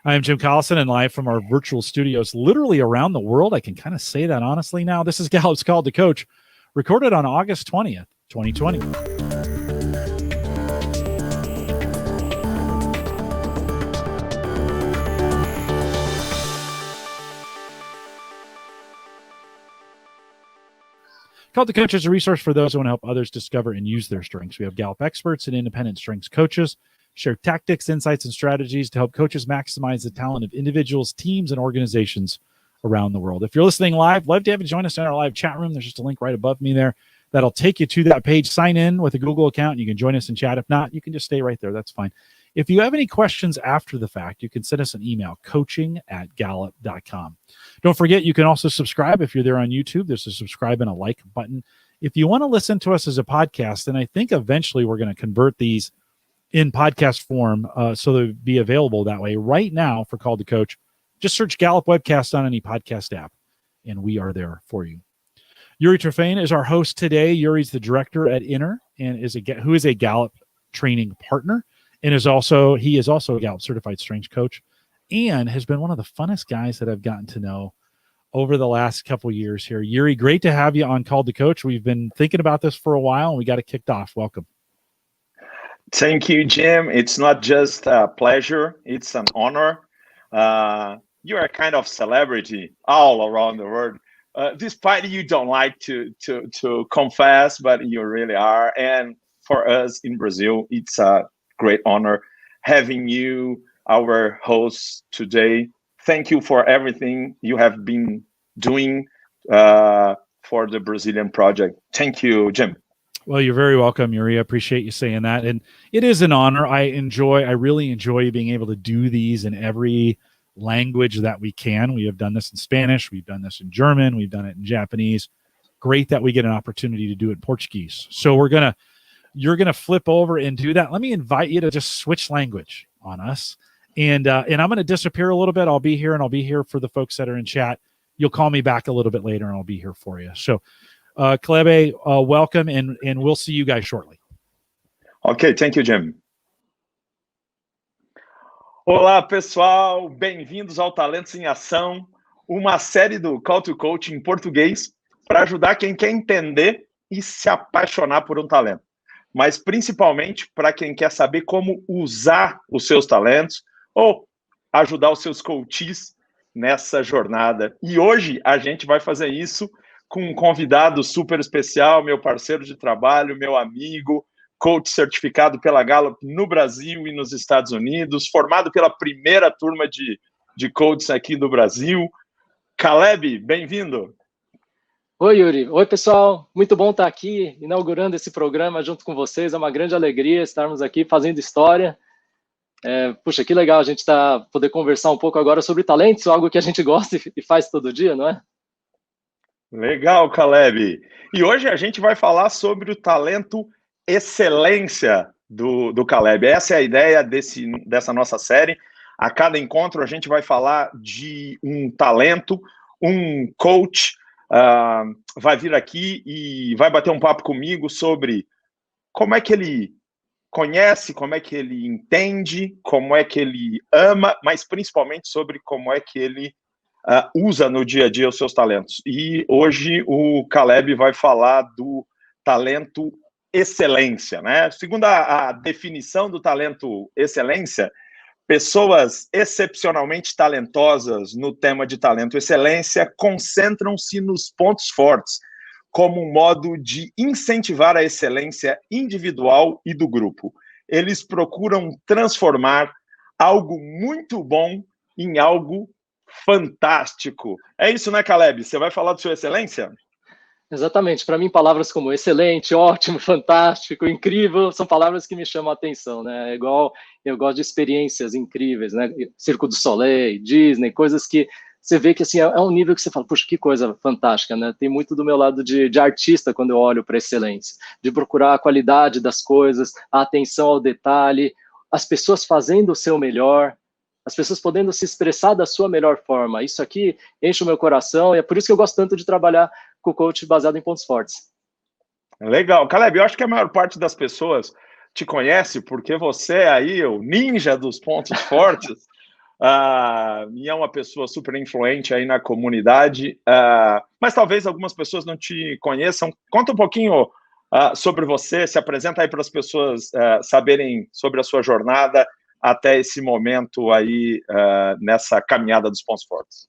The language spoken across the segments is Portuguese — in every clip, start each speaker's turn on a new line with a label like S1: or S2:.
S1: I am Jim Collison, and live from our virtual studios literally around the world. I can kind of say that honestly now. This is Gallup's Call to Coach, recorded on August 20th, 2020. Call to Coach is a resource for those who want to help others discover and use their strengths. We have Gallup experts and independent strengths coaches share tactics, insights, and strategies to help coaches maximize the talent of individuals, teams, and organizations around the world. If you're listening live, love to have you join us in our live chat room. There's just a link right above me there that'll take you to that page. Sign in with a Google account, and you can join us in chat. If not, you can just stay right there. That's fine. If you have any questions after the fact, you can send us an email, coaching@gallup.com. Don't forget, you can also subscribe if you're there on YouTube. There's a subscribe and a like button. If you want to listen to us as a podcast, and I think eventually we're going to convert these in podcast form so they'll be available that way. Right now, for Call to Coach, just search Gallup Webcast on any podcast app, and we are there for you. Yuri Trofane is our host today. Yuri's the director at Inner, and who is a Gallup training partner, and he is also a Gallup certified strength coach, and has been one of the funnest guys that I've gotten to know over the last couple of years here. Yuri, great to have you on Call to Coach. We've been thinking about this for a while, and we got it kicked off. Welcome.
S2: Thank you, Jim. It's not just a pleasure, it's an honor. You're a kind of celebrity all around the world, despite you don't like to confess, but you really are. And for us in Brazil, it's a great honor having you, our host today. Thank you for everything you have been doing for the Brazilian project. Thank you, Jim.
S1: Well, you're very welcome, Yuri. I appreciate you saying that. And it is an honor. I really enjoy being able to do these in every language that we can. We have done this in Spanish. We've done this in German. We've done it in Japanese. Great that we get an opportunity to do it in Portuguese. So you're going to flip over and do that. Let me invite you to just switch language on us. And I'm going to disappear a little bit. I'll be here, and I'll be here for the folks that are in chat. You'll call me back a little bit later, and I'll be here for you. So Caleb, welcome, and we'll see you guys shortly.
S2: Ok, thank you, Jim. Olá, pessoal, bem-vindos ao Talentos em Ação, uma série do Call to Coach em português para ajudar quem quer entender e se apaixonar por um talento, mas principalmente para quem quer saber como usar os seus talentos ou ajudar os seus coaches nessa jornada. E hoje a gente vai fazer isso com um convidado super especial, meu parceiro de trabalho, meu amigo, coach certificado pela Gallup no Brasil e nos Estados Unidos, formado pela primeira turma de coaches aqui do Brasil. Caleb, bem-vindo.
S3: Oi, Yuri. Oi, pessoal. Muito bom estar aqui, inaugurando esse programa junto com vocês. É uma grande alegria estarmos aqui fazendo história. Puxa, que legal a gente poder conversar um pouco agora sobre talentos, algo que a gente gosta e faz todo dia, não é?
S2: Legal, Caleb. E hoje a gente vai falar sobre o talento excelência do Caleb. Essa é a ideia dessa nossa série. A cada encontro a gente vai falar de um talento, um coach vai vir aqui e vai bater um papo comigo sobre como é que ele conhece, como é que ele entende, como é que ele ama, mas principalmente sobre como é que ele usa no dia a dia os seus talentos. E hoje o Caleb vai falar do talento excelência, né? Segundo a definição do talento excelência, pessoas excepcionalmente talentosas no tema de talento excelência concentram-se nos pontos fortes, como um modo de incentivar a excelência individual e do grupo. Eles procuram transformar algo muito bom em algo fantástico. É isso, né, Caleb? Você vai falar de sua excelência?
S3: Exatamente. Para mim, palavras como excelente, ótimo, fantástico, incrível, são palavras que me chamam a atenção, né? Igual eu gosto de experiências incríveis, né? Circo du Soleil, Disney, coisas que você vê que assim, é um nível que você fala, puxa, que coisa fantástica, né? Tem muito do meu lado de artista quando eu olho para excelência, de procurar a qualidade das coisas, a atenção ao detalhe, as pessoas fazendo o seu melhor, as pessoas podendo se expressar da sua melhor forma. Isso aqui enche o meu coração e é por isso que eu gosto tanto de trabalhar com o coach baseado em pontos fortes.
S2: Legal. Caleb, eu acho que a maior parte das pessoas te conhece porque você é aí o ninja dos pontos fortes. e é uma pessoa super influente aí na comunidade, mas talvez algumas pessoas não te conheçam. Conta um pouquinho sobre você, se apresenta aí para as pessoas saberem sobre a sua jornada até esse momento aí nessa caminhada dos pontos fortes.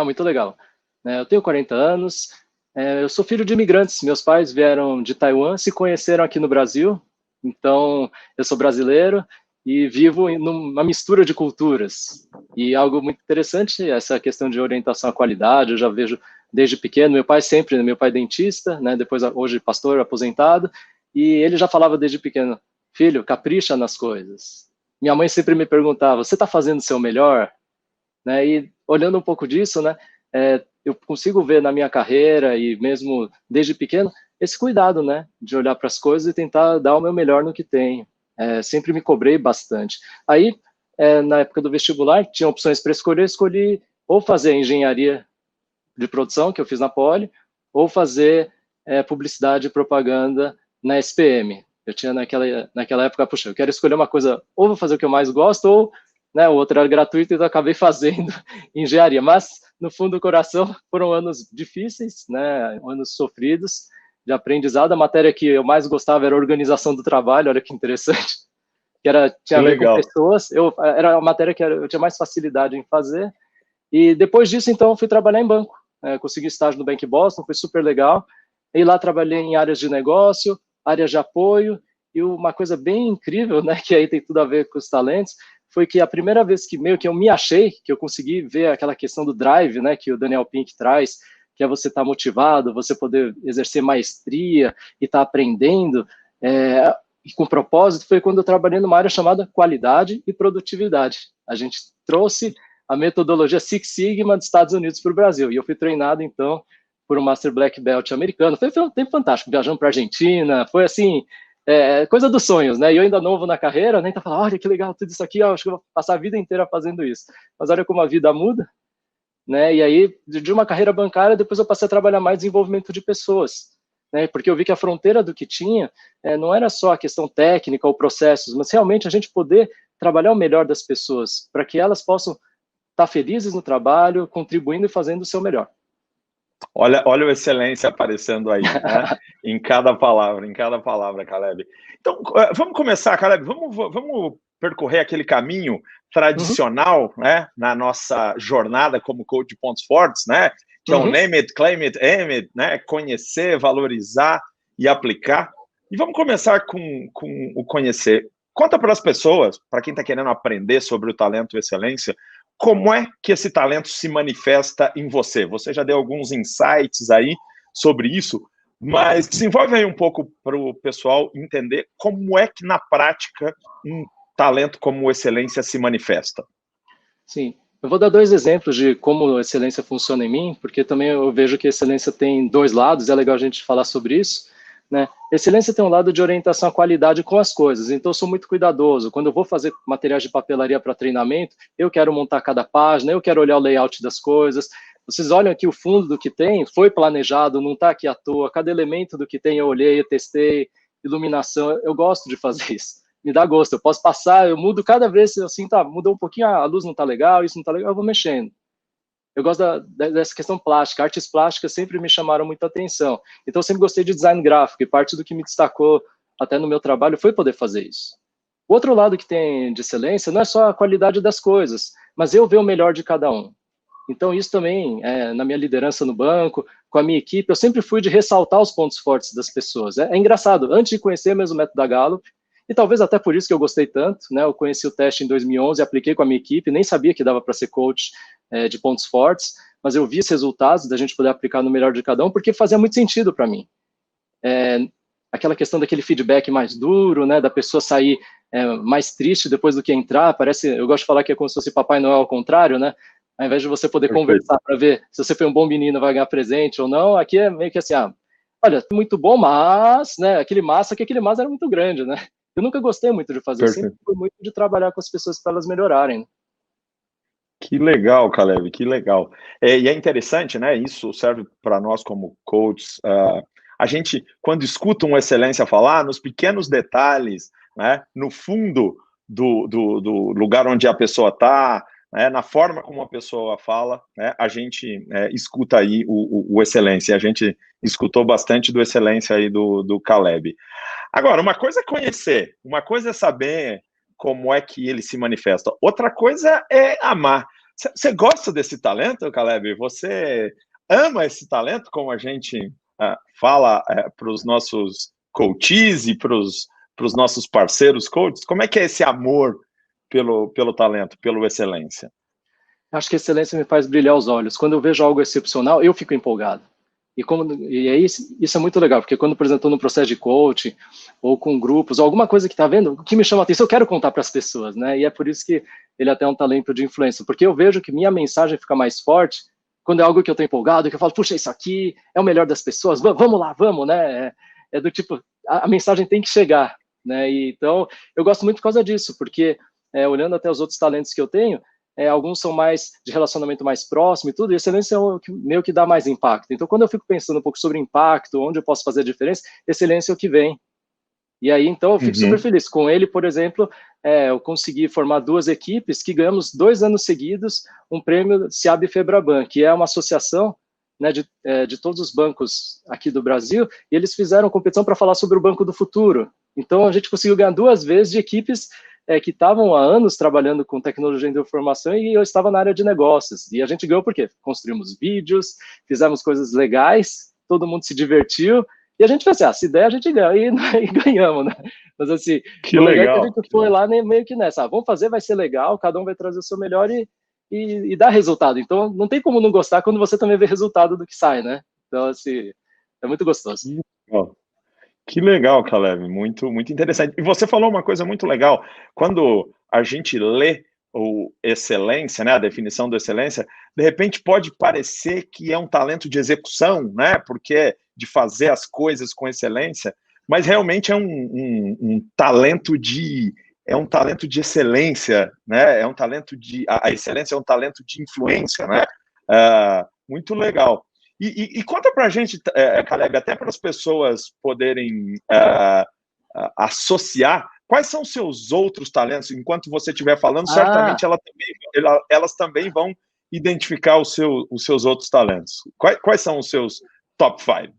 S3: Muito legal. Eu tenho 40 anos, eu sou filho de imigrantes, meus pais vieram de Taiwan, se conheceram aqui no Brasil, então eu sou brasileiro e vivo numa mistura de culturas. E algo muito interessante, essa questão de orientação à qualidade, eu já vejo desde pequeno, meu pai dentista, né, depois hoje pastor aposentado, e ele já falava desde pequeno, filho, capricha nas coisas. Minha mãe sempre me perguntava, você está fazendo o seu melhor? Né, e olhando um pouco disso, né, eu consigo ver na minha carreira e mesmo desde pequeno esse cuidado, né, de olhar para as coisas e tentar dar o meu melhor no que tenho. Sempre me cobrei bastante. Aí, na época do vestibular, tinha opções para escolher, escolhi ou fazer engenharia de produção, que eu fiz na Poli, ou fazer publicidade e propaganda na SPM. Eu tinha naquela época, puxa, eu quero escolher uma coisa, ou vou fazer o que eu mais gosto, ou né, o outro era gratuito, então eu acabei fazendo engenharia. Mas, no fundo do coração, foram anos difíceis, né, anos sofridos, de aprendizado. A matéria que eu mais gostava era a organização do trabalho, olha que interessante, tinha a ver com pessoas. Era a matéria que eu tinha mais facilidade em fazer. E depois disso, então, eu fui trabalhar em banco. Consegui estágio no Bank Boston, foi super legal. E lá trabalhei em áreas de negócio, áreas de apoio, e uma coisa bem incrível, né, que aí tem tudo a ver com os talentos, foi que a primeira vez que eu me achei, que eu consegui ver aquela questão do drive, né, que o Daniel Pink traz, que é você estar motivado, você poder exercer maestria e estar aprendendo, e com propósito, foi quando eu trabalhei numa área chamada qualidade e produtividade. A gente trouxe a metodologia Six Sigma dos Estados Unidos para o Brasil, e eu fui treinado, então, por um Master Black Belt americano. Foi um tempo fantástico, viajando para a Argentina, foi assim, coisa dos sonhos, né? E eu ainda novo na carreira, né? Então, falando, olha que legal tudo isso aqui, acho que eu vou passar a vida inteira fazendo isso. Mas olha como a vida muda, né? E aí, de uma carreira bancária, depois eu passei a trabalhar mais em desenvolvimento de pessoas, né? Porque eu vi que a fronteira do que tinha não era só a questão técnica ou processos, mas realmente a gente poder trabalhar o melhor das pessoas, para que elas possam estar felizes no trabalho, contribuindo e fazendo o seu melhor.
S2: Olha o excelência aparecendo aí, né? em cada palavra, Caleb. Então, vamos começar, Caleb, vamos percorrer aquele caminho tradicional, né, na nossa jornada como coach de pontos fortes, né, que é o name it, claim it, aim it, né, conhecer, valorizar e aplicar. E vamos começar com o conhecer. Conta para as pessoas, para quem está querendo aprender sobre o talento e excelência, como é que esse talento se manifesta em você? Você já deu alguns insights aí sobre isso, mas desenvolve aí um pouco para o pessoal entender como é que, na prática, um talento como excelência se manifesta.
S3: Sim, eu vou dar 2 exemplos de como a excelência funciona em mim, porque também eu vejo que a excelência tem 2 lados, é legal a gente falar sobre isso. Né? Excelência tem um lado de orientação à qualidade com as coisas, então eu sou muito cuidadoso. Quando eu vou fazer materiais de papelaria para treinamento, eu quero montar cada página, eu quero olhar o layout das coisas. Vocês olham aqui o fundo do que tem, foi planejado, não está aqui à toa. Cada elemento do que tem eu olhei, eu testei, iluminação, eu gosto de fazer isso. Me dá gosto, eu posso passar, eu mudo cada vez, assim, mudou um pouquinho, a luz não está legal, isso não está legal, eu vou mexendo. Eu gosto dessa questão plástica, artes plásticas sempre me chamaram muita atenção. Então, eu sempre gostei de design gráfico, e parte do que me destacou até no meu trabalho foi poder fazer isso. O outro lado que tem de excelência não é só a qualidade das coisas, mas eu ver o melhor de cada um. Então, isso também, na minha liderança no banco, com a minha equipe, eu sempre fui de ressaltar os pontos fortes das pessoas. É engraçado, antes de conhecer mesmo o método da Gallup, e talvez até por isso que eu gostei tanto, né? Eu conheci o teste em 2011, apliquei com a minha equipe, nem sabia que dava para ser coach de pontos fortes, mas eu vi os resultados da gente poder aplicar no melhor de cada um, porque fazia muito sentido para mim. Aquela questão daquele feedback mais duro, né? Da pessoa sair mais triste depois do que entrar, parece, eu gosto de falar que é como se fosse Papai Noel ao contrário, né? Ao invés de você poder conversar para ver se você foi um bom menino, vai ganhar presente ou não, aqui é meio que assim, olha, muito bom, mas, né? Aquele mas era muito grande, né? Eu nunca gostei muito de fazer, sempre fui muito de trabalhar com as pessoas para elas melhorarem.
S2: Que legal, Caleb, que legal. E é interessante, né? Isso serve para nós como coaches. A gente, quando escuta uma excelência falar, nos pequenos detalhes, né? No fundo do lugar onde a pessoa está, né, na forma como a pessoa fala, né, a gente escuta aí o Excelência. A gente escutou bastante do Excelência aí do Caleb. Agora, uma coisa é conhecer, uma coisa é saber como é que ele se manifesta, outra coisa é amar. Você gosta desse talento, Caleb? Você ama esse talento, como a gente fala para os nossos coaches e para os nossos parceiros coaches? Como é que é esse amor pelo talento, pelo Excelência?
S3: Acho que a excelência me faz brilhar os olhos. Quando eu vejo algo excepcional, eu fico empolgado. E aí, isso é muito legal, porque quando, por exemplo, estou no processo de coaching, ou com grupos, ou alguma coisa que está vendo, o que me chama a atenção, eu quero contar para as pessoas, né? E é por isso que ele até é um talento de influência, porque eu vejo que minha mensagem fica mais forte quando é algo que eu estou empolgado, que eu falo, puxa, isso aqui é o melhor das pessoas, vamos lá, vamos, né? É do tipo, a mensagem tem que chegar, né? E, então, eu gosto muito por causa disso, porque olhando até os outros talentos que eu tenho, alguns são mais de relacionamento mais próximo e tudo, e excelência é o que meio que dá mais impacto. Então, quando eu fico pensando um pouco sobre impacto, onde eu posso fazer a diferença, excelência é o que vem. E aí, então, eu fico super feliz. Com ele, por exemplo, eu consegui formar 2 equipes que ganhamos 2 anos seguidos um prêmio SEAB Febraban, que é uma associação, né, de todos os bancos aqui do Brasil, e eles fizeram competição para falar sobre o Banco do Futuro. Então, a gente conseguiu ganhar 2 vezes de equipes que estavam há anos trabalhando com tecnologia de informação e eu estava na área de negócios. E a gente ganhou por quê? Construímos vídeos, fizemos coisas legais, todo mundo se divertiu, e a gente fez assim, se der a gente ganha, e ganhamos, né? Mas assim,
S2: que legal.
S3: A gente foi lá meio que nessa, vamos fazer, vai ser legal, cada um vai trazer o seu melhor e dar resultado. Então, não tem como não gostar quando você também vê resultado do que sai, né? Então, assim, é muito gostoso.
S2: Que legal, Caleb, muito, muito interessante. E você falou uma coisa muito legal, quando a gente lê o excelência, né, a definição do excelência, de repente pode parecer que é um talento de execução, né, porque é de fazer as coisas com excelência, mas realmente é um talento de excelência, né, a excelência é um talento de influência, né, muito legal. E conta para a gente, Caleb, até para as pessoas poderem associar, quais são os seus outros talentos? Enquanto você estiver falando, certamente elas também vão identificar os seus outros talentos. Quais são os seus top 5?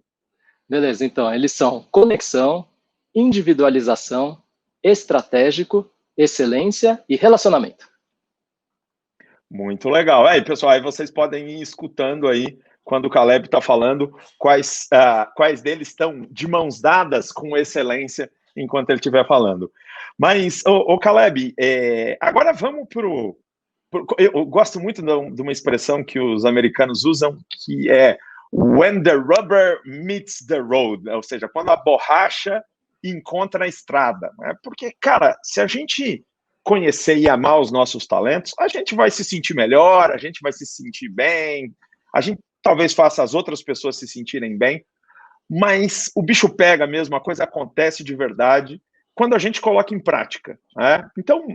S3: Beleza, então, eles são conexão, individualização, estratégico, excelência e relacionamento.
S2: Muito legal. Aí, pessoal, aí vocês podem ir escutando aí, quando o Caleb está falando, quais deles estão de mãos dadas com excelência enquanto ele estiver falando. Mas, Caleb, agora vamos eu gosto muito de uma expressão que os americanos usam, que é when the rubber meets the road, ou seja, quando a borracha encontra a estrada. Né? Porque, cara, se a gente conhecer e amar os nossos talentos, a gente vai se sentir melhor, a gente vai se sentir bem, a gente talvez faça as outras pessoas se sentirem bem, mas o bicho pega mesmo, a coisa acontece de verdade quando a gente coloca em prática. Né? Então,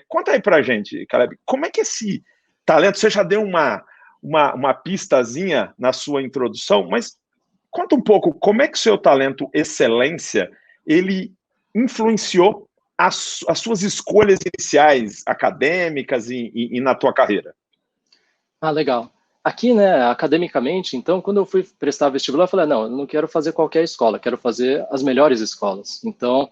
S2: conta aí pra gente, Caleb, como é que esse talento, você já deu uma pistazinha na sua introdução, mas conta um pouco como é que o seu talento excelência, ele influenciou as suas escolhas iniciais acadêmicas e na tua carreira.
S3: Legal. Aqui, né, academicamente, então, quando eu fui prestar vestibular, eu falei, não, eu não quero fazer qualquer escola, quero fazer as melhores escolas. Então,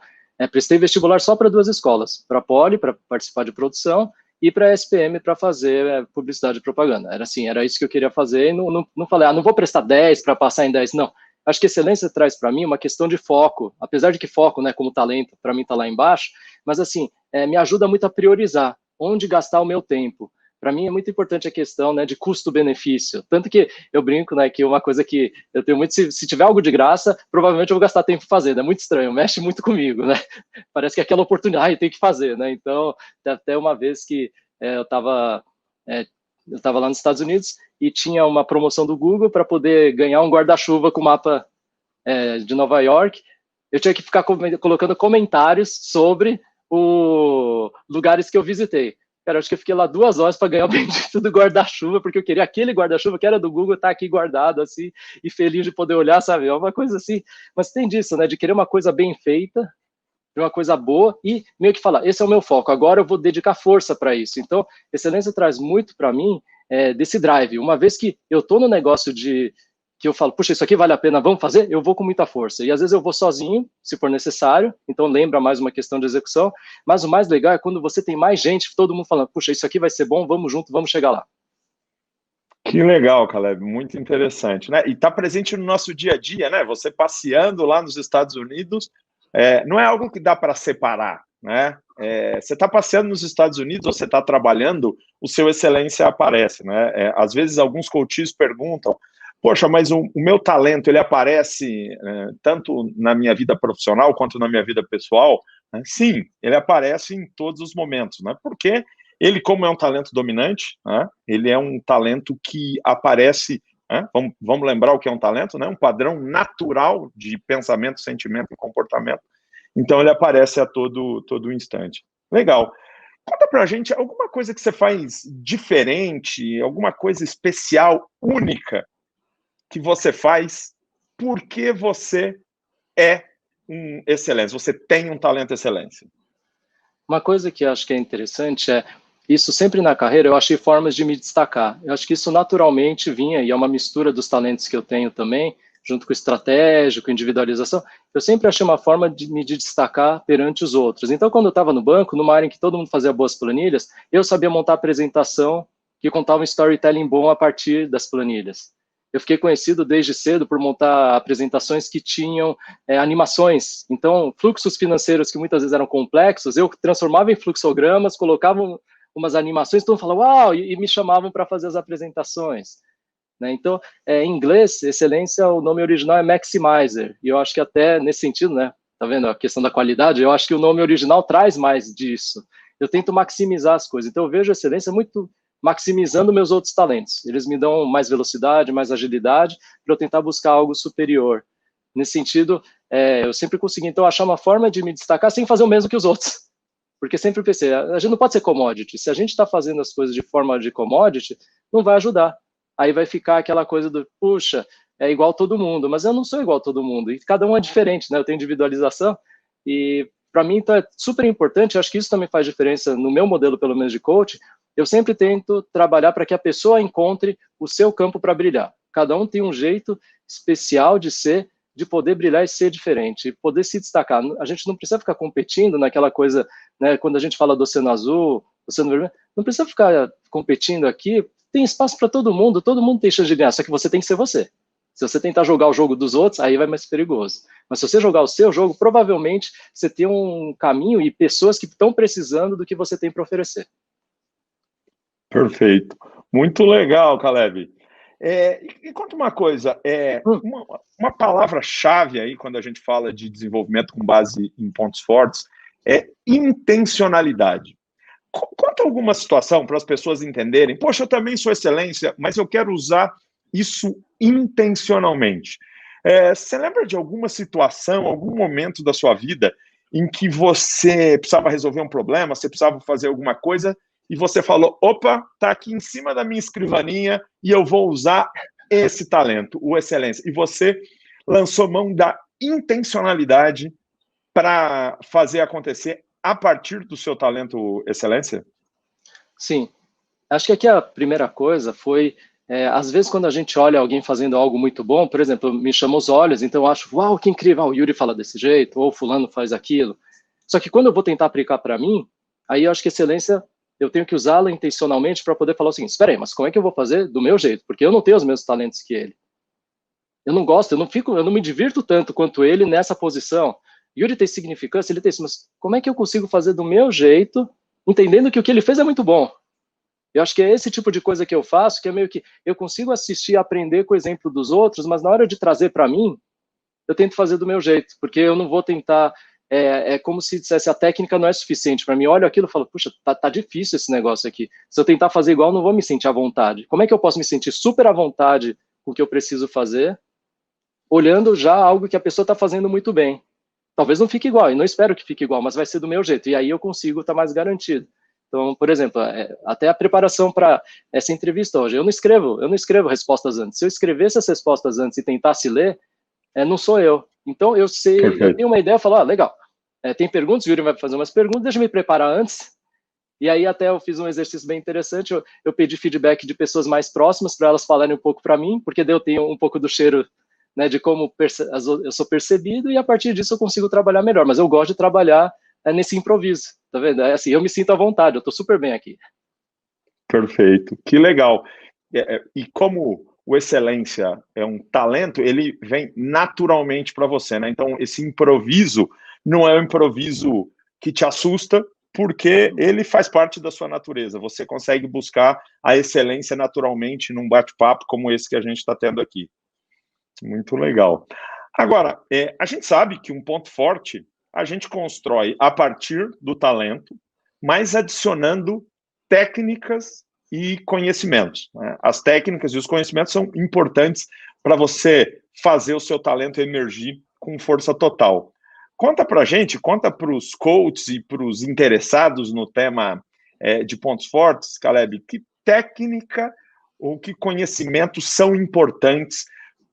S3: prestei vestibular só para 2 escolas, para a Poli, para participar de produção, e para a SPM, para fazer publicidade e propaganda. Era isso que eu queria fazer, e não falei, não vou prestar 10 para passar em 10, não. Acho que excelência traz para mim uma questão de foco, apesar de que foco, né, como talento, para mim está lá embaixo, mas assim, me ajuda muito a priorizar onde gastar o meu tempo. Para mim é muito importante a questão, né, de custo-benefício. Tanto que eu brinco, né, que uma coisa que eu tenho muito, se tiver algo de graça, provavelmente eu vou gastar tempo fazendo. É muito estranho, mexe muito comigo, né? Parece que é aquela oportunidade, tem que fazer, né? Então, até uma vez que eu estava lá nos Estados Unidos e tinha uma promoção do Google para poder ganhar um guarda-chuva com o mapa de Nova York. Eu tinha que ficar colocando comentários sobre os lugares que eu visitei. Cara, acho que eu fiquei lá 2 horas para ganhar o bendito do guarda-chuva, porque eu queria aquele guarda-chuva que era do Google, tá aqui guardado, assim, e feliz de poder olhar, sabe? É uma coisa assim. Mas tem disso, né? De querer uma coisa bem feita de uma coisa boa e meio que falar, esse é o meu foco, agora eu vou dedicar força para isso. Então, excelência traz muito para mim desse drive. Uma vez que eu estou no negócio que eu falo, puxa, isso aqui vale a pena, vamos fazer? Eu vou com muita força. E às vezes eu vou sozinho, se for necessário, então lembra mais uma questão de execução, mas o mais legal é quando você tem mais gente, todo mundo falando, puxa, isso aqui vai ser bom, vamos junto, vamos chegar lá.
S2: Que legal, Caleb, muito interessante, né? E está presente no nosso dia a dia, né? Você passeando lá nos Estados Unidos, não é algo que dá para separar, né? Você está passeando nos Estados Unidos, você está trabalhando, o seu excelência aparece, né? Às vezes alguns coaches perguntam, poxa, mas o meu talento, ele aparece tanto na minha vida profissional quanto na minha vida pessoal? Né? Sim, ele aparece em todos os momentos, né? Porque ele, como é um talento dominante, né? Ele é um talento que aparece, né? Vamos lembrar o que é um talento, né? Um padrão natural de pensamento, sentimento e comportamento. Então, ele aparece a todo instante. Legal. Conta pra gente alguma coisa que você faz diferente, alguma coisa especial, única, que você faz porque você é um excelência, você tem um talento excelência.
S3: Uma coisa que eu acho que é interessante isso sempre na carreira, eu achei formas de me destacar. Eu acho que isso naturalmente vinha, e é uma mistura dos talentos que eu tenho também, junto com estratégia, com individualização, eu sempre achei uma forma de me destacar perante os outros. Então, quando eu estava no banco, numa área em que todo mundo fazia boas planilhas, eu sabia montar apresentação que contava um storytelling bom a partir das planilhas. Eu fiquei conhecido desde cedo por montar apresentações que tinham animações. Então, fluxos financeiros que muitas vezes eram complexos, eu transformava em fluxogramas, colocava umas animações, todo mundo falava, uau, e me chamavam para fazer as apresentações. Né? Então, em inglês, excelência, o nome original é maximizer, e eu acho que até nesse sentido, né, tá vendo a questão da qualidade, eu acho que o nome original traz mais disso. Eu tento maximizar as coisas, então eu vejo a excelência muito maximizando meus outros talentos. Eles me dão mais velocidade, mais agilidade, para eu tentar buscar algo superior. Nesse sentido, eu sempre consegui, então, achar uma forma de me destacar sem fazer o mesmo que os outros. Porque sempre pensei, a gente não pode ser commodity. Se a gente está fazendo as coisas de forma de commodity, não vai ajudar. Aí vai ficar aquela coisa do, puxa, é igual todo mundo, mas eu não sou igual todo mundo, e cada um é diferente, né? Eu tenho individualização, e para mim então é super importante, acho que isso também faz diferença no meu modelo, pelo menos de coach, eu sempre tento trabalhar para que a pessoa encontre o seu campo para brilhar. Cada um tem um jeito especial de ser, de poder brilhar e ser diferente, e poder se destacar. A gente não precisa ficar competindo naquela coisa, né, quando a gente fala do oceano azul, oceano vermelho, não precisa ficar competindo aqui, tem espaço para todo mundo tem chance de ganhar, só que você tem que ser você. Se você tentar jogar o jogo dos outros, aí vai mais perigoso. Mas se você jogar o seu jogo, provavelmente você tem um caminho e pessoas que estão precisando do que você tem para oferecer.
S2: Perfeito. Muito legal, Caleb. E conta uma coisa, uma palavra-chave aí, quando a gente fala de desenvolvimento com base em pontos fortes, é intencionalidade. Conta alguma situação para as pessoas entenderem, poxa, eu também sou excelência, mas eu quero usar isso intencionalmente. Você lembra de alguma situação, algum momento da sua vida em que você precisava resolver um problema, você precisava fazer alguma coisa, e você falou, opa, está aqui em cima da minha escrivaninha e eu vou usar esse talento, o excelência. E você lançou mão da intencionalidade para fazer acontecer a partir do seu talento excelência?
S3: Sim. Acho que aqui a primeira coisa foi, às vezes quando a gente olha alguém fazendo algo muito bom, por exemplo, me chama os olhos, então eu acho, uau, que incrível, o Yuri fala desse jeito, ou fulano faz aquilo. Só que quando eu vou tentar aplicar para mim, aí eu acho que excelência, eu tenho que usá-la intencionalmente para poder falar o seguinte, espera aí, mas como é que eu vou fazer do meu jeito? Porque eu não tenho os mesmos talentos que ele. Eu não gosto, eu não me divirto tanto quanto ele nessa posição. Yuri tem significância, ele tem isso, mas como é que eu consigo fazer do meu jeito, entendendo que o que ele fez é muito bom? Eu acho que é esse tipo de coisa que eu faço, que é meio que eu consigo assistir e aprender com o exemplo dos outros, mas na hora de trazer para mim, eu tento fazer do meu jeito, porque eu não vou tentar, é como se dissesse, a técnica não é suficiente para mim. Olho aquilo e falo, puxa, tá difícil esse negócio aqui. Se eu tentar fazer igual, eu não vou me sentir à vontade. Como é que eu posso me sentir super à vontade com o que eu preciso fazer, olhando já algo que a pessoa está fazendo muito bem? Talvez não fique igual, e não espero que fique igual, mas vai ser do meu jeito, e aí eu consigo estar mais garantido. Então, por exemplo, até a preparação para essa entrevista hoje, eu não escrevo respostas antes. Se eu escrevesse as respostas antes e tentasse ler, não sou eu. Então, eu sei, eu tenho uma ideia, eu falo, legal, tem perguntas, o Yuri vai fazer umas perguntas, deixa eu me preparar antes. E aí até eu fiz um exercício bem interessante, eu pedi feedback de pessoas mais próximas para elas falarem um pouco para mim, porque daí eu tenho um pouco do cheiro, né, de como eu sou percebido, e a partir disso eu consigo trabalhar melhor. Mas eu gosto de trabalhar nesse improviso, tá vendo? É assim, eu me sinto à vontade, eu estou super bem aqui.
S2: Perfeito, que legal. E como o excelência é um talento, ele vem naturalmente para você, né? Então, esse improviso não é um improviso que te assusta, porque ele faz parte da sua natureza. Você consegue buscar a excelência naturalmente num bate-papo como esse que a gente está tendo aqui. Muito legal. Agora, a gente sabe que um ponto forte a gente constrói a partir do talento, mas adicionando técnicas e conhecimentos, né? As técnicas e os conhecimentos são importantes para você fazer o seu talento emergir com força total. Conta para a gente, conta para os coaches e para os interessados no tema de pontos fortes, Caleb, que técnica ou que conhecimentos são importantes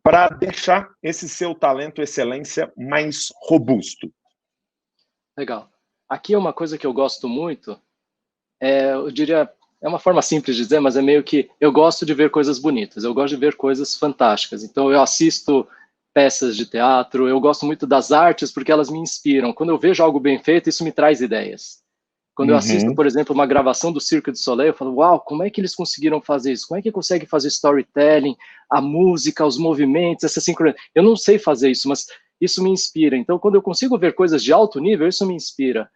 S2: para deixar esse seu talento excelência mais robusto?
S3: Legal. Aqui é uma coisa que eu gosto muito, eu diria, é uma forma simples de dizer, mas é meio que eu gosto de ver coisas bonitas, eu gosto de ver coisas fantásticas. Então eu assisto peças de teatro, eu gosto muito das artes porque elas me inspiram. Quando eu vejo algo bem feito, isso me traz ideias. Quando eu assisto, por exemplo, uma gravação do Cirque du Soleil, eu falo, uau, como é que eles conseguiram fazer isso? Como é que consegue fazer storytelling, a música, os movimentos, essa sincronia? Eu não sei fazer isso, mas isso me inspira. Então, quando eu consigo ver coisas de alto nível, isso me inspira.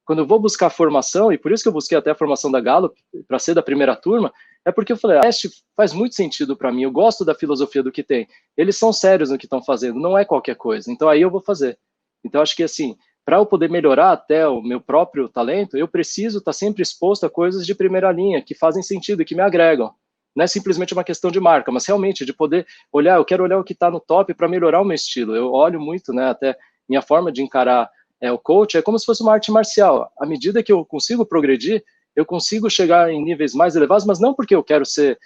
S3: Quando eu vou buscar formação, e por isso que eu busquei até a formação da Gallup, para ser da primeira turma, é porque eu falei, este faz muito sentido para mim, eu gosto da filosofia do que tem. Eles são sérios no que estão fazendo, não é qualquer coisa. Então, aí eu vou fazer. Então, acho que, assim, para eu poder melhorar até o meu próprio talento, eu preciso estar sempre exposto a coisas de primeira linha, que fazem sentido e que me agregam. Não é simplesmente uma questão de marca, mas realmente de poder olhar, eu quero olhar o que está no top para melhorar o meu estilo. Eu olho muito, né, até minha forma de encarar o coach é como se fosse uma arte marcial. À medida que eu consigo progredir, eu consigo chegar em níveis mais elevados, mas não porque eu quero ser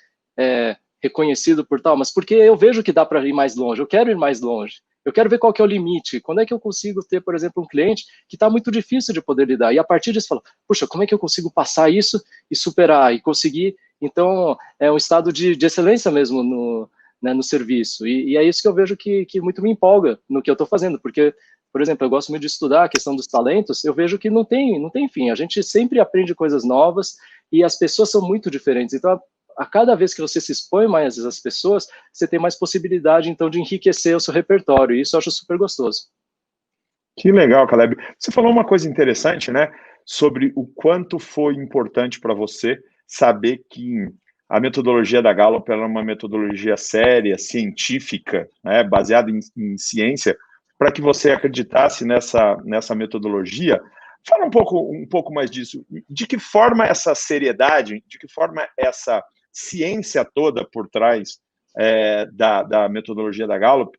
S3: reconhecido por tal, mas porque eu vejo que dá para ir mais longe, eu quero ir mais longe. Eu quero ver qual que é o limite. Quando é que eu consigo ter, por exemplo, um cliente que está muito difícil de poder lidar? E a partir disso, fala, puxa, como é que eu consigo passar isso e superar e conseguir? Então, é um estado de excelência mesmo no serviço. E é isso que eu vejo que muito me empolga no que eu estou fazendo, porque, por exemplo, eu gosto muito de estudar a questão dos talentos, eu vejo que não tem fim. A gente sempre aprende coisas novas e as pessoas são muito diferentes. Então, a cada vez que você se expõe mais às pessoas, você tem mais possibilidade, então, de enriquecer o seu repertório, e isso eu acho super gostoso.
S2: Que legal, Caleb. Você falou uma coisa interessante, né, sobre o quanto foi importante para você saber que a metodologia da Gallup era uma metodologia séria, científica, né, baseada em ciência, para que você acreditasse nessa metodologia. Fala um pouco mais disso. De que forma essa seriedade, de que forma essa ciência toda por trás da metodologia da Gallup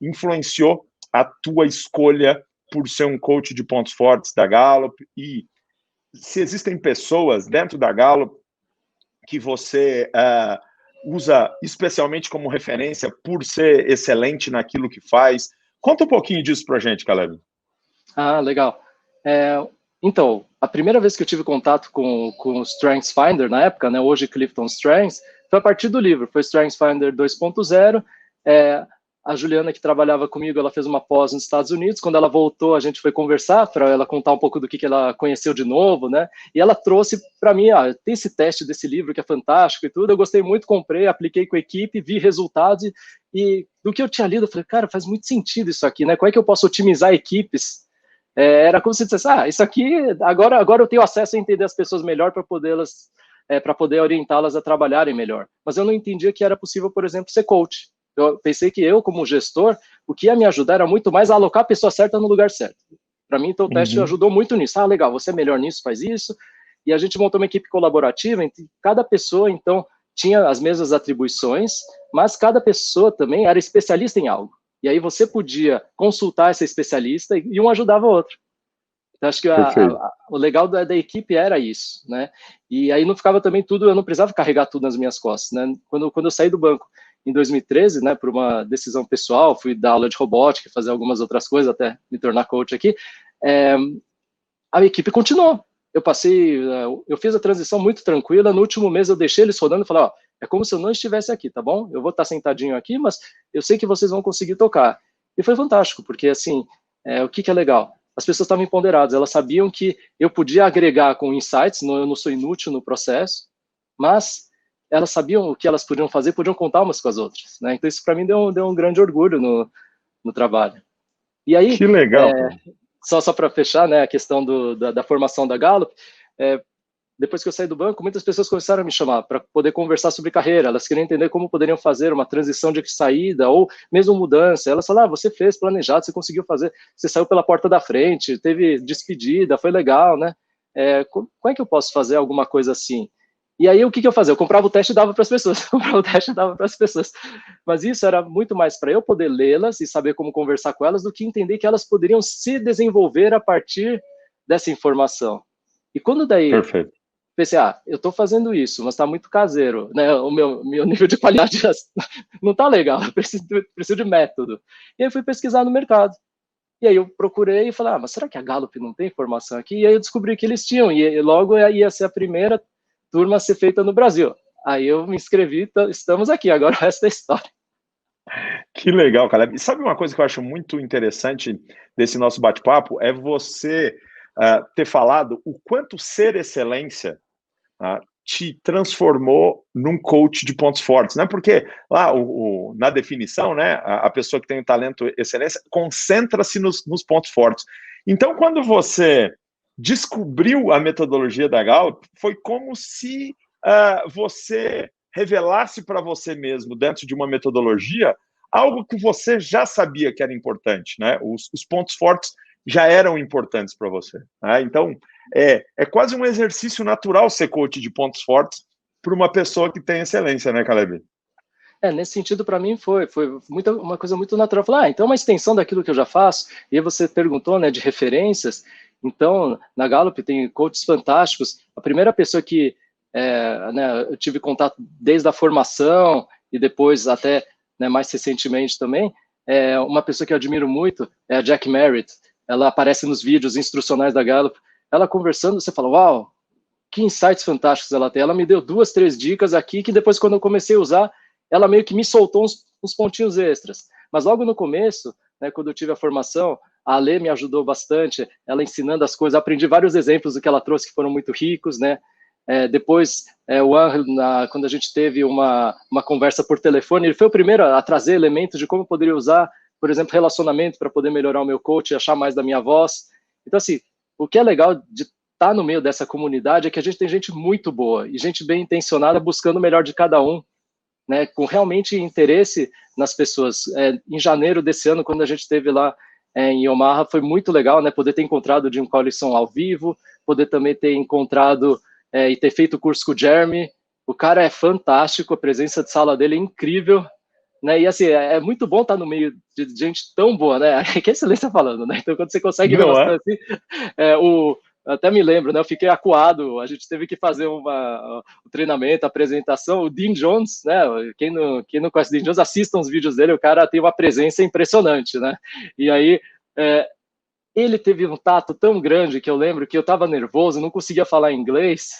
S2: influenciou a tua escolha por ser um coach de pontos fortes da Gallup, e se existem pessoas dentro da Gallup que você usa especialmente como referência por ser excelente naquilo que faz. Conta um pouquinho disso pra gente, Caleb.
S3: Ah, legal. Então, a primeira vez que eu tive contato com o StrengthsFinder, na época, né, hoje Clifton Strengths, foi a partir do livro, foi StrengthsFinder 2.0. A Juliana, que trabalhava comigo, ela fez uma pós nos Estados Unidos. Quando ela voltou, a gente foi conversar para ela contar um pouco do que ela conheceu de novo, né? E ela trouxe para mim, tem esse teste desse livro que é fantástico e tudo. Eu gostei muito, comprei, apliquei com a equipe, vi resultados e do que eu tinha lido, eu falei, cara, faz muito sentido isso aqui, né? Como é que eu posso otimizar equipes? Era como se dissesse, isso aqui, agora eu tenho acesso a entender as pessoas melhor para poder orientá-las a trabalharem melhor. Mas eu não entendia que era possível, por exemplo, ser coach. Eu pensei que eu, como gestor, o que ia me ajudar era muito mais a alocar a pessoa certa no lugar certo. Para mim, então, o teste ajudou muito nisso. Legal, você é melhor nisso, faz isso. E a gente montou uma equipe colaborativa, em que cada pessoa, então, tinha as mesmas atribuições, mas cada pessoa também era especialista em algo. E aí você podia consultar essa especialista e um ajudava o outro. Então, acho que o legal da equipe era isso, né? E aí não ficava também tudo, eu não precisava carregar tudo nas minhas costas, né? Quando eu saí do banco, em 2013, né, por uma decisão pessoal, fui dar aula de robótica, fazer algumas outras coisas, até me tornar coach aqui, a equipe continuou. Eu fiz a transição muito tranquila. No último mês eu deixei eles rodando e falei, ó, é como se eu não estivesse aqui, tá bom? Eu vou estar sentadinho aqui, mas eu sei que vocês vão conseguir tocar. E foi fantástico, porque assim, o que é legal? As pessoas estavam empoderadas, elas sabiam que eu podia agregar com insights, eu não sou inútil no processo, mas elas sabiam o que elas podiam fazer, podiam contar umas com as outras, né? Então isso para mim deu um grande orgulho no trabalho. E aí,
S2: que legal,
S3: só para fechar, né, a questão da formação da Gallup, depois que eu saí do banco, muitas pessoas começaram a me chamar para poder conversar sobre carreira. Elas queriam entender como poderiam fazer uma transição de saída ou mesmo mudança. Elas falaram, você fez planejado, você conseguiu fazer, você saiu pela porta da frente, teve despedida, foi legal, né? Como é que eu posso fazer alguma coisa assim? E aí, o que eu fazia? Eu comprava o teste e dava para as pessoas. Mas isso era muito mais para eu poder lê-las e saber como conversar com elas do que entender que elas poderiam se desenvolver a partir dessa informação. E quando daí...
S2: Perfeito.
S3: Pensei, eu estou fazendo isso, mas está muito caseiro, né? O meu nível de qualidade não está legal, eu preciso de método. E aí eu fui pesquisar no mercado. E aí eu procurei e falei, mas será que a Gallup não tem informação aqui? E aí eu descobri que eles tinham, e logo ia ser a primeira turma a ser feita no Brasil. Aí eu me inscrevi, estamos aqui, agora o resto da história.
S2: Que legal, Caleb. E sabe uma coisa que eu acho muito interessante desse nosso bate-papo? É você ter falado o quanto ser excelência te transformou num coach de pontos fortes, né? Porque lá, na definição, né, a pessoa que tem um talento excelência concentra-se nos pontos fortes. Então, quando você descobriu a metodologia da Gallup, foi como se você revelasse para você mesmo, dentro de uma metodologia, algo que você já sabia que era importante, né? Os pontos fortes já eram importantes para você, né? Então, é quase um exercício natural ser coach de pontos fortes para uma pessoa que tem excelência, né, Caleb?
S3: Nesse sentido, para mim, foi uma coisa muito natural. Falar, então é uma extensão daquilo que eu já faço. E aí você perguntou, né, de referências. Então, na Gallup tem coaches fantásticos. A primeira pessoa que né, eu tive contato desde a formação e depois até, né, mais recentemente também, uma pessoa que eu admiro muito é a Jack Merritt. Ela aparece nos vídeos instrucionais da Gallup. Ela conversando, você fala, uau, que insights fantásticos ela tem. Ela me deu 2, 3 dicas aqui que depois, quando eu comecei a usar, ela meio que me soltou uns pontinhos extras. Mas logo no começo, né, quando eu tive a formação, a Alê me ajudou bastante, ela ensinando as coisas, aprendi vários exemplos do que ela trouxe que foram muito ricos, né? Depois, o Angel, quando a gente teve uma conversa por telefone, ele foi o primeiro a trazer elementos de como eu poderia usar, por exemplo, relacionamento para poder melhorar o meu coach e achar mais da minha voz. Então, assim, o que é legal de estar no meio dessa comunidade é que a gente tem gente muito boa e gente bem intencionada buscando o melhor de cada um, né, com realmente interesse nas pessoas. Em janeiro desse ano, quando a gente esteve lá em Omaha, foi muito legal, né, poder ter encontrado o Jim Collison ao vivo, poder também ter encontrado e ter feito o curso com o Jeremy. O cara é fantástico, a presença de sala dele é incrível, né, e assim, é muito bom estar no meio de gente tão boa, né, que excelência falando, né, então quando você consegue ver bastante assim, até me lembro, né? Eu fiquei acuado. A gente teve que fazer um treinamento, apresentação. O Dean Jones, né? Quem não conhece o Dean Jones, assistam os vídeos dele. O cara tem uma presença impressionante, né? E aí, ele teve um tato tão grande que eu lembro que eu estava nervoso, não conseguia falar inglês.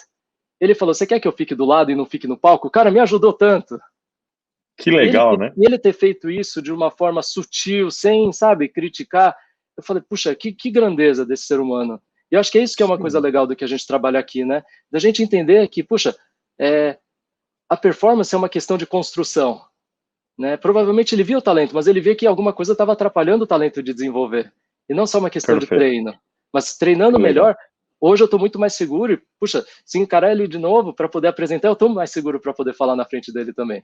S3: Ele falou: "Você quer que eu fique do lado e não fique no palco?" O cara me ajudou tanto.
S2: Que legal, né?
S3: E ele ter feito isso de uma forma sutil, sem, sabe, criticar. Eu falei: puxa, que grandeza desse ser humano. E eu acho que é isso que é uma coisa legal do que a gente trabalha aqui, né? Da gente entender que, puxa, a performance é uma questão de construção, né? Provavelmente ele via o talento, mas ele via que alguma coisa estava atrapalhando o talento de desenvolver. E não só uma questão de treino. Mas treinando melhor, hoje eu estou muito mais seguro e, puxa, se encarar ele de novo para poder apresentar, eu estou mais seguro para poder falar na frente dele também.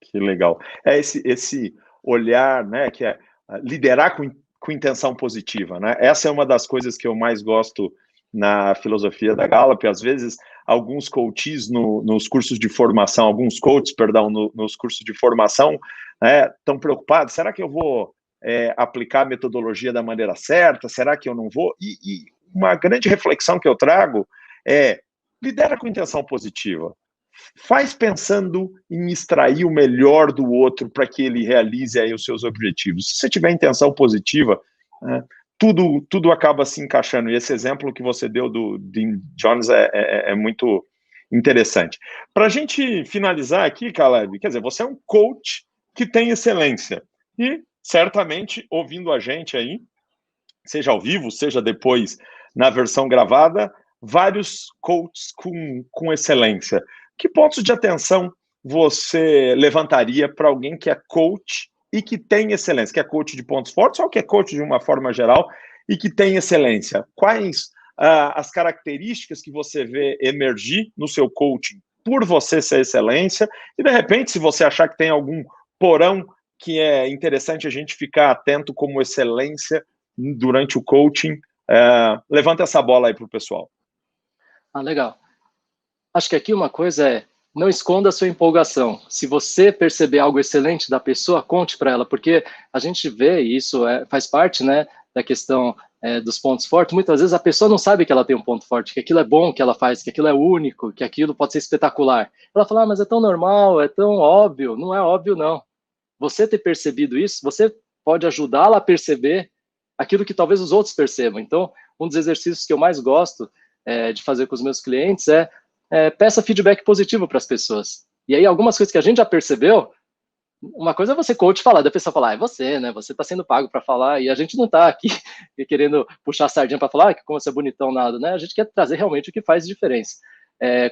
S2: Que legal. Esse olhar, né, que é liderar com intenção positiva, né? Essa é uma das coisas que eu mais gosto na filosofia da Gallup. Às vezes, alguns coaches nos cursos de formação, alguns coaches, perdão, nos cursos de formação, estão preocupados. Será que eu vou aplicar a metodologia da maneira certa? Será que eu não vou? E uma grande reflexão que eu trago é: lidera com intenção positiva. Faz pensando em extrair o melhor do outro para que ele realize aí os seus objetivos. Se você tiver intenção positiva, tudo acaba se encaixando. E esse exemplo que você deu do Dean Jones é muito interessante. Para a gente finalizar aqui, Caleb, quer dizer, você é um coach que tem excelência. E, certamente, ouvindo a gente aí, seja ao vivo, seja depois na versão gravada, vários coaches com excelência. Que pontos de atenção você levantaria para alguém que é coach e que tem excelência, que é coach de pontos fortes ou que é coach de uma forma geral e que tem excelência? Quais as características que você vê emergir no seu coaching por você ser excelência? E, de repente, se você achar que tem algum porão que é interessante a gente ficar atento como excelência durante o coaching, levanta essa bola aí para o pessoal.
S3: Legal. Acho que aqui uma coisa é, não esconda a sua empolgação. Se você perceber algo excelente da pessoa, conte para ela, porque a gente vê, e isso faz parte, né, da questão dos pontos fortes. Muitas vezes a pessoa não sabe que ela tem um ponto forte, que aquilo é bom que ela faz, que aquilo é único, que aquilo pode ser espetacular. Ela fala, mas é tão normal, é tão óbvio. Não é óbvio, não. Você ter percebido isso, você pode ajudá-la a perceber aquilo que talvez os outros percebam. Então, um dos exercícios que eu mais gosto de fazer com os meus clientes peça feedback positivo para as pessoas. E aí, algumas coisas que a gente já percebeu, uma coisa é você coach falar, da pessoa falar, é você, né? Você está sendo pago para falar, e a gente não está aqui querendo puxar a sardinha para falar que como você é bonitão, nada, né? A gente quer trazer realmente o que faz diferença.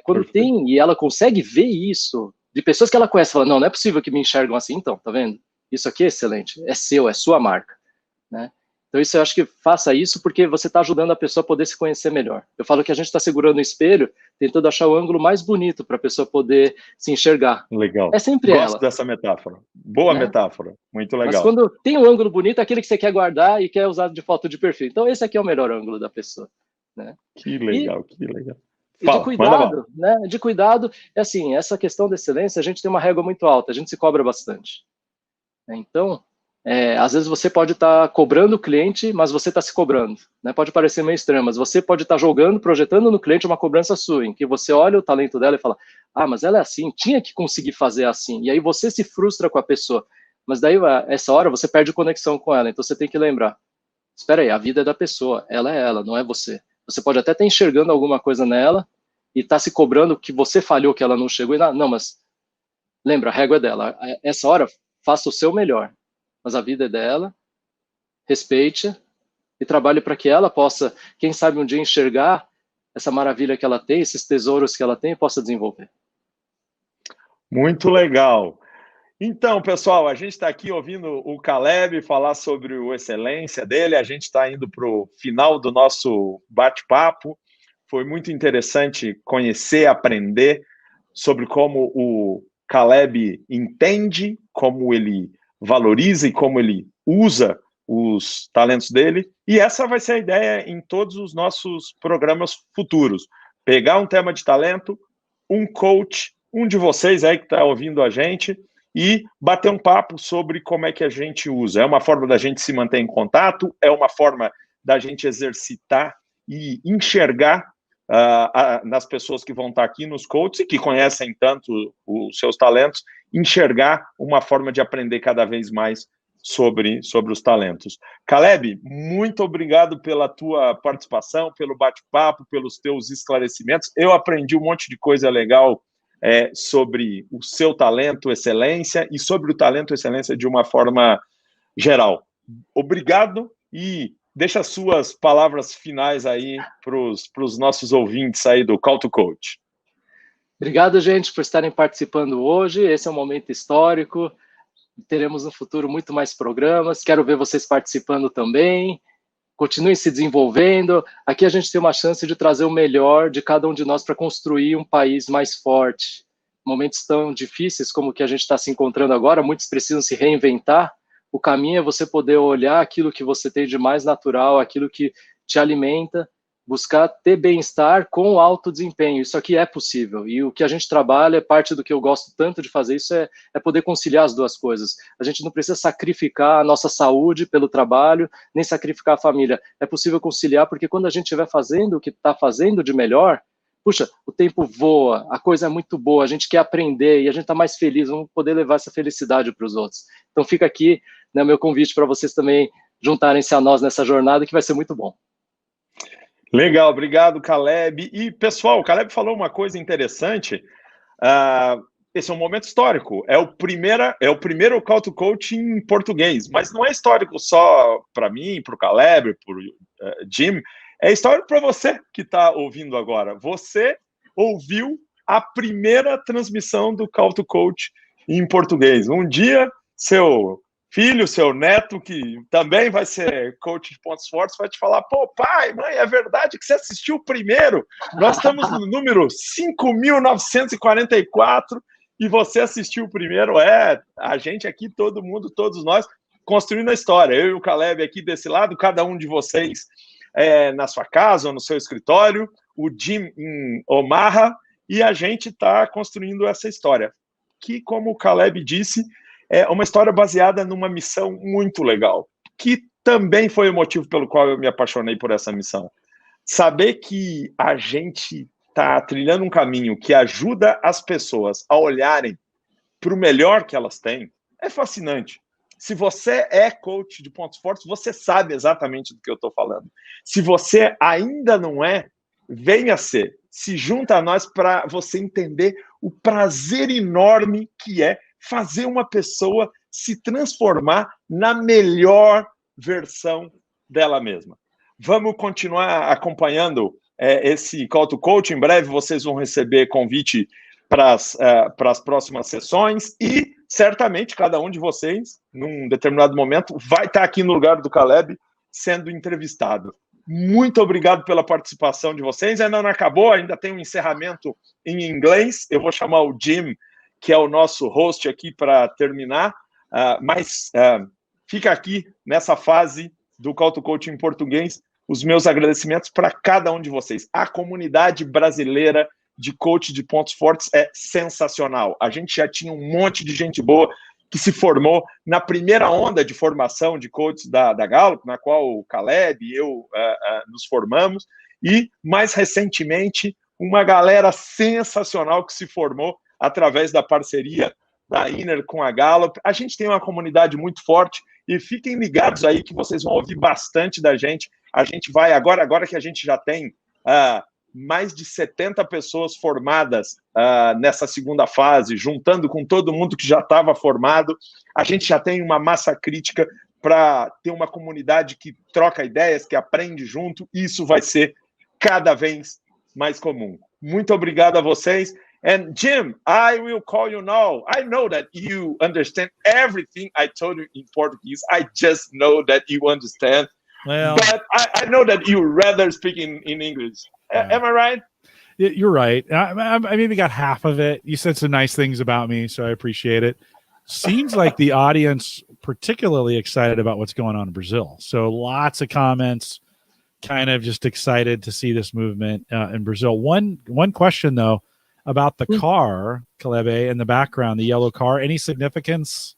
S3: Quando tem, e ela consegue ver isso, de pessoas que ela conhece, fala, não é possível que me enxergam assim, então, tá vendo? Isso aqui é excelente, é seu, é sua marca, né? Então, isso eu acho que faça isso porque você está ajudando a pessoa a poder se conhecer melhor. Eu falo que a gente está segurando o espelho, tentando achar o ângulo mais bonito para a pessoa poder se enxergar.
S2: Legal.
S3: É sempre ela.
S2: Gosto dessa metáfora. Boa, né? Metáfora. Muito legal.
S3: Mas quando tem um ângulo bonito, é aquele que você quer guardar e quer usar de foto de perfil. Então, esse aqui é o melhor ângulo da pessoa, né?
S2: Que legal, que legal.
S3: E de cuidado, né? De cuidado, assim, essa questão da excelência, a gente tem uma régua muito alta, a gente se cobra bastante. Então, às vezes você pode estar cobrando o cliente, mas você está se cobrando, né? Pode parecer meio estranho, mas você pode estar jogando, projetando no cliente uma cobrança sua, em que você olha o talento dela e fala, mas ela é assim, tinha que conseguir fazer assim, e aí você se frustra com a pessoa, mas daí, essa hora, você perde conexão com ela, então você tem que lembrar, espera aí, a vida é da pessoa, ela é ela, não é você. Você pode até estar enxergando alguma coisa nela e estar se cobrando que você falhou, que ela não chegou, e não, mas lembra, a régua é dela, essa hora, faça o seu melhor. Mas a vida é dela, respeite e trabalhe para que ela possa, quem sabe um dia enxergar essa maravilha que ela tem, esses tesouros que ela tem e possa desenvolver.
S2: Muito legal. Então, pessoal, a gente está aqui ouvindo o Caleb falar sobre a excelência dele, a gente está indo para o final do nosso bate-papo. Foi muito interessante conhecer, aprender sobre como o Caleb entende, como ele valoriza e como ele usa os talentos dele, e essa vai ser a ideia em todos os nossos programas futuros. Pegar um tema de talento, um coach, um de vocês aí que está ouvindo a gente, e bater um papo sobre como é que a gente usa. É uma forma da gente se manter em contato, é uma forma da gente exercitar e enxergar nas pessoas que vão estar aqui nos coaches e que conhecem tanto os seus talentos, enxergar uma forma de aprender cada vez mais sobre os talentos. Caleb, muito obrigado pela tua participação, pelo bate-papo, pelos teus esclarecimentos. Eu aprendi um monte de coisa legal sobre o seu talento, excelência, e sobre o talento, excelência de uma forma geral. Obrigado e deixa as suas palavras finais aí para os nossos ouvintes aí do Call to Coach.
S3: Obrigado, gente, por estarem participando hoje. Esse é um momento histórico. Teremos no futuro muito mais programas. Quero ver vocês participando também. Continuem se desenvolvendo. Aqui a gente tem uma chance de trazer o melhor de cada um de nós para construir um país mais forte. Momentos tão difíceis como o que a gente está se encontrando agora, muitos precisam se reinventar. O caminho é você poder olhar aquilo que você tem de mais natural, aquilo que te alimenta, buscar ter bem-estar com alto desempenho. Isso aqui é possível. E o que a gente trabalha, parte do que eu gosto tanto de fazer isso é poder conciliar as duas coisas. A gente não precisa sacrificar a nossa saúde pelo trabalho, nem sacrificar a família. É possível conciliar, porque quando a gente estiver fazendo o que está fazendo de melhor, puxa, o tempo voa, a coisa é muito boa, a gente quer aprender e a gente está mais feliz, vamos poder levar essa felicidade para os outros. Então fica aqui, né, meu convite para vocês também juntarem-se a nós nessa jornada, que vai ser muito bom.
S2: Legal, obrigado, Caleb. E, pessoal, o Caleb falou uma coisa interessante. Esse é um momento histórico. É o primeiro Call to Coach em português, mas não é histórico só para mim, para o Caleb, para o Jim. É histórico para você que está ouvindo agora. Você ouviu a primeira transmissão do Call to Coach em português. Um dia, seu filho, seu neto, que também vai ser coach de pontos fortes, vai te falar: pô, pai, mãe, é verdade que você assistiu o primeiro? Nós estamos no número 5.944 e você assistiu o primeiro. A gente aqui, todo mundo, todos nós, construindo a história. Eu e o Caleb aqui desse lado, cada um de vocês na sua casa ou no seu escritório, o Jim em Omaha, e a gente está construindo essa história, que, como o Caleb disse, é uma história baseada numa missão muito legal, que também foi o motivo pelo qual eu me apaixonei por essa missão. Saber que a gente está trilhando um caminho que ajuda as pessoas a olharem para o melhor que elas têm é fascinante. Se você é coach de pontos fortes, você sabe exatamente do que eu estou falando. Se você ainda não é, venha ser. Se junta a nós para você entender o prazer enorme que é fazer uma pessoa se transformar na melhor versão dela mesma. Vamos continuar acompanhando esse Call to Coach. Em breve vocês vão receber convite para as próximas sessões e certamente cada um de vocês, num determinado momento, vai estar aqui no lugar do Caleb sendo entrevistado. Muito obrigado pela participação de vocês. Ainda não acabou, ainda tem um encerramento em inglês. Eu vou chamar o Jim, que é o nosso host aqui, para terminar, mas fica aqui nessa fase do Call to Coach em português os meus agradecimentos para cada um de vocês. A comunidade brasileira de coach de pontos fortes é sensacional. A gente já tinha um monte de gente boa que se formou na primeira onda de formação de coaches da Gallup, na qual o Caleb e eu nos formamos, e mais recentemente uma galera sensacional que se formou através da parceria da Inner com a Gallup. A gente tem uma comunidade muito forte e fiquem ligados aí que vocês vão ouvir bastante da gente. A gente vai, agora que a gente já tem mais de 70 pessoas formadas nessa segunda fase, juntando com todo mundo que já estava formado, a gente já tem uma massa crítica para ter uma comunidade que troca ideias, que aprende junto, e isso vai ser cada vez mais comum. Muito obrigado a vocês. And Jim, I will call you now. I know that you understand everything I told you in Portuguese. I just know that you understand. Well, but I know that you rather speak in English. Am I right?
S1: You're right. I maybe got half of it. You said some nice things about me, so I appreciate it. Seems like the audience particularly excited about what's going on in Brazil. So lots of comments, kind of just excited to see this movement in Brazil. One question, though, about the car, Caleb, in the background, the yellow car. Any significance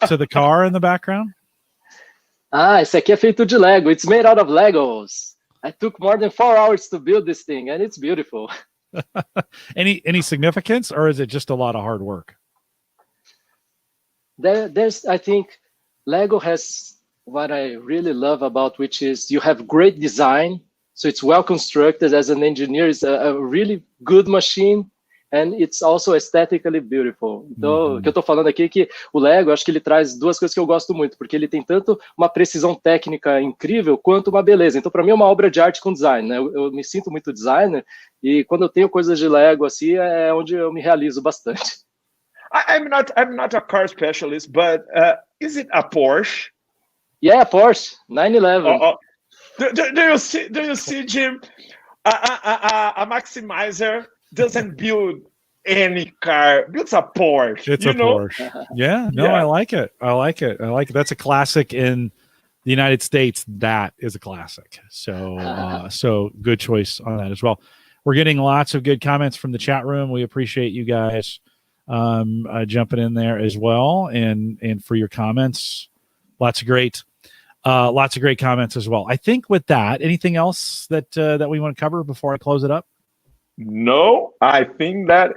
S1: to the car in the background?
S3: Esse aqui é feito de Lego. It's made out of Legos. I took more than 4 hours to build this thing, and it's beautiful.
S1: Any significance, or is it just a lot of hard work?
S3: There's, I think, Lego has what I really love about, which is you have great design, so it's well constructed. As an engineer, it's a really good machine, and it's also aesthetically beautiful. Então, o que eu estou falando aqui é que o Lego, acho que ele traz duas coisas que eu gosto muito, porque ele tem tanto uma precisão técnica incrível, quanto uma beleza. Então, para mim, é uma obra de arte com design, né? Eu me sinto muito designer, e quando eu tenho coisas de Lego, assim, é onde eu me realizo bastante.
S2: I'm not a car specialist, but is it a Porsche?
S3: Yeah, Porsche 911.
S2: Do you see, Jim? A Maximizer doesn't build any car, builds a Porsche.
S1: It's a Porsche. Yeah, no, yeah. I like it. That's a classic in the United States. That is a classic. So, so good choice on that as well. We're getting lots of good comments from the chat room. We appreciate you guys jumping in there as well, and for your comments. Lots of great comments as well. I think with that, anything else that we want to cover before I close it up?
S2: No, I think that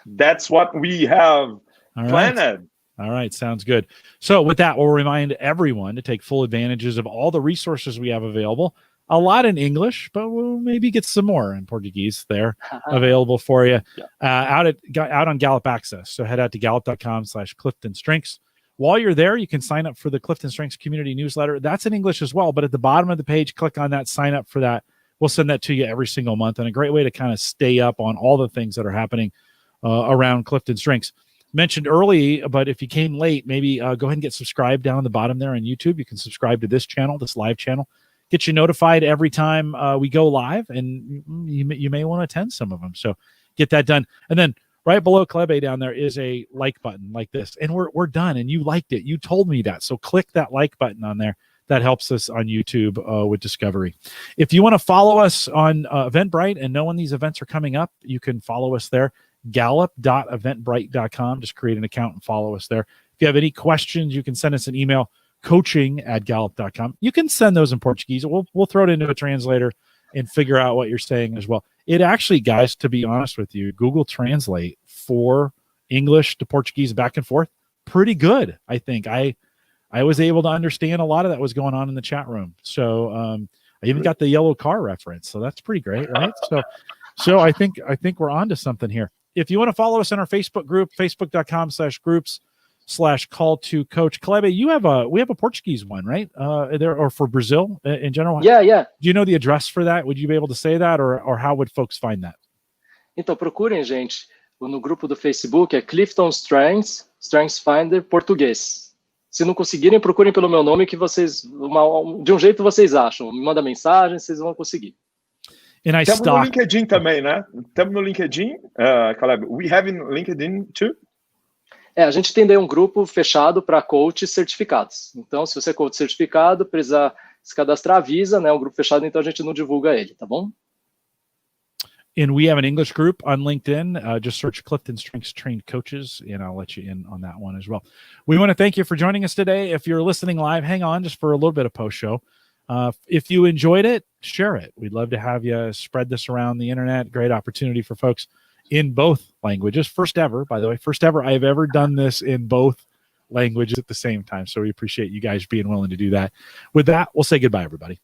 S2: that's what we have planned.
S1: All right, sounds good. So with that, we'll remind everyone to take full advantages of all the resources we have available. A lot in English, but we'll maybe get some more in Portuguese there available for you out on Gallup Access. So head out to gallup.com/CliftonStrengths. While you're there, you can sign up for the Clifton Strengths community newsletter. That's in English as well, but at the bottom of the page, click on that, sign up for that. We'll send that to you every single month, and a great way to kind of stay up on all the things that are happening around Clifton Strengths. Mentioned early, but if you came late, maybe go ahead and get subscribed down the bottom there on YouTube. You can subscribe to this channel, this live channel. Get you notified every time we go live, and you may want to attend some of them. So get that done. And then right below Kalebe down there is a like button like this. And we're done, and you liked it. You told me that. So click that like button on there. That helps us on YouTube with discovery. If you want to follow us on Eventbrite and know when these events are coming up, you can follow us there. Gallup.eventbrite.com. Just create an account and follow us there. If you have any questions, you can send us an email, coaching@gallup.com. You can send those in Portuguese. We'll throw it into a translator and figure out what you're saying as well. It actually, guys, to be honest with you, Google Translate for English to Portuguese back and forth, pretty good. I think I was able to understand a lot of that was going on in the chat room. So I even got the yellow car reference. So that's pretty great, right? So I think we're on to something here. If you want to follow us in our Facebook group, facebook.com/groups/call2coach. Kalebe, we have a Portuguese one, right? There, or for Brazil in general?
S3: Yeah.
S1: Do you know the address for that? Would you be able to say that, or how would folks find that?
S3: Então, procurem, gente, no grupo do Facebook, é Clifton Strengths, Strengths Finder Português. Se não conseguirem, procurem pelo meu nome que vocês, de um jeito vocês acham. Me manda mensagem, vocês vão conseguir.
S2: Estamos no LinkedIn também, né? Estamos no LinkedIn, Kalebe. We have in LinkedIn too?
S3: A gente tem daí um grupo fechado para coaches certificados. Então, se você é coach certificado, precisa se cadastrar, avisa, né? Um grupo fechado, então a gente não divulga ele, tá bom?
S1: And we have an English group on LinkedIn. Just search Clifton Strengths Trained Coaches, and I'll let you in on that one as well. We want to thank you for joining us today. If you're listening live, hang on just for a little bit of post-show. If you enjoyed it, share it. We'd love to have you spread this around the internet. Great opportunity for folks in both languages. First ever, by the way, I have ever done this in both languages at the same time. So we appreciate you guys being willing to do that. With that, we'll say goodbye, everybody.